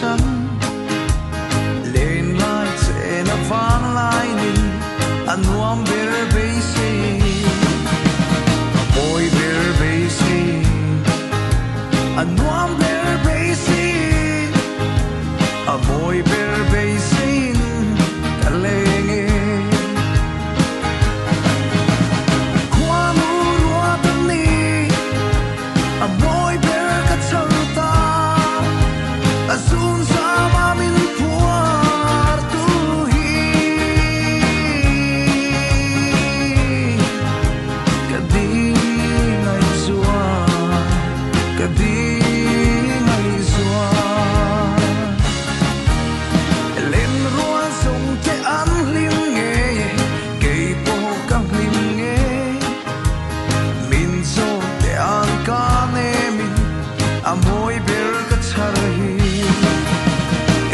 sân lên lại sẽ là vang lại ni anh nuam ber basi boy ber basi anh nuam ber basi a boy ber basi kalenge qua mùa tân ni a boy ber katsalta a sun sama min puar tu hi kadi ngai zua kadi ngai zua lên ruan sông che an lim nghe cây po cam lim nghe min so te an ka ne min a moi ber ka charhi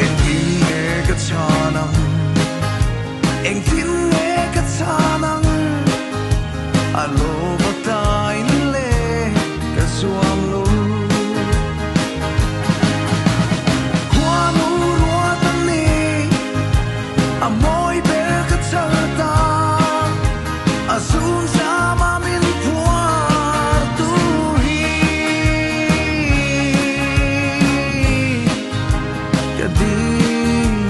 en tin nghe ka chanam en tin nghe ka chanam a lo batai le ka suam lo qua mu ruột tan ni a moi ber ka charta a sun sa ma min puar tu hi kadi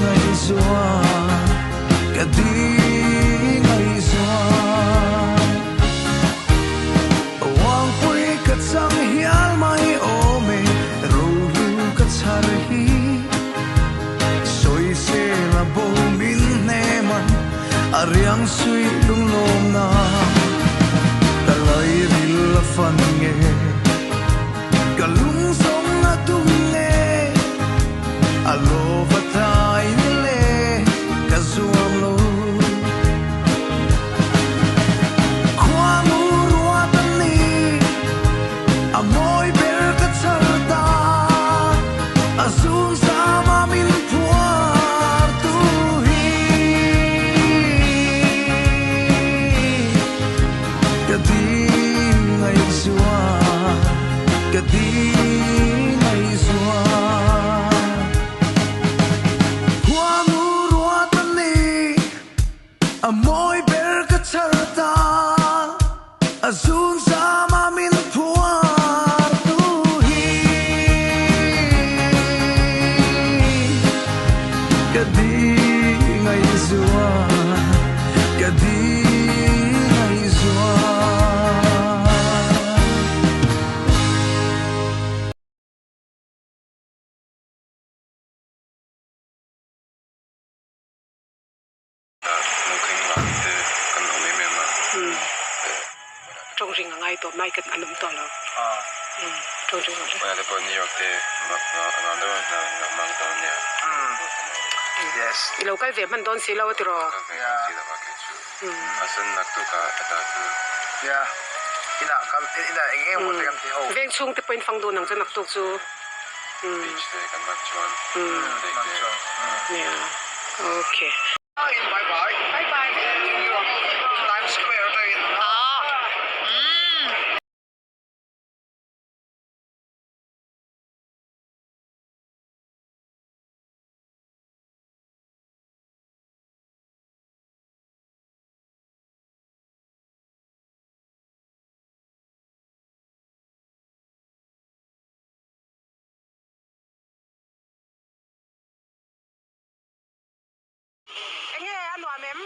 ngai zua kadi ngai zua wang pui ka chang hial mai ome ro lu ka char hi soi se la bo min ne man ariang sui lung lom na talai ril la fan nge kalung song na tung nge alo vatai le ka zuam lo qua mu ruột tan ni a moi ber ka charta a sun sa ma min puar tu hi kadi ngai zua kadi ngai zua qua mu ruột tan ni a moi ber ka charta a sun sa ma min puar tu hi kadi ngai zua kadi ngai zua mungkin lah itu kan kami memang trong rừng ngay tổ mai cất ăn to là trong rừng rồi ada pun New York deh ada nak mang tahun ni Yes. lâu cái việc mình đón xí lâu rồi tidak pakai cu asal nak tu ka ada tu Ya. Ina ingin mau tekan tiau. ven chung te point phang do nang chân nặc tục chu beach deh kan macuan yeah okay Bye bye. bye bye Times Square tu in. anh nghe ăn nuam em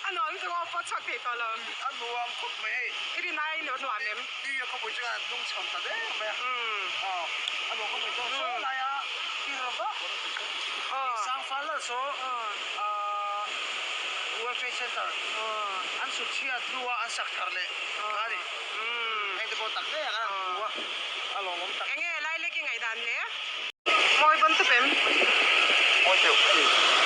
ăn nuam tôi có phát sắc thế to là Anh nuam khóc mấy. cái đi này nữa nuam em Đi có buổi trưa nông chọn ta đấy mẹ. Anh nuam khóc mấy chỗ số này á. Đi rồi đó. Sang phá là số World Trade Center. Anh sụt chia thua anh sạc thar lệ. Đi. Anh thì có tặng đấy à? Anh nuam tặng. anh nghe lại lấy cái ngày đàn nhé môi vẫn tập em Ôi trời.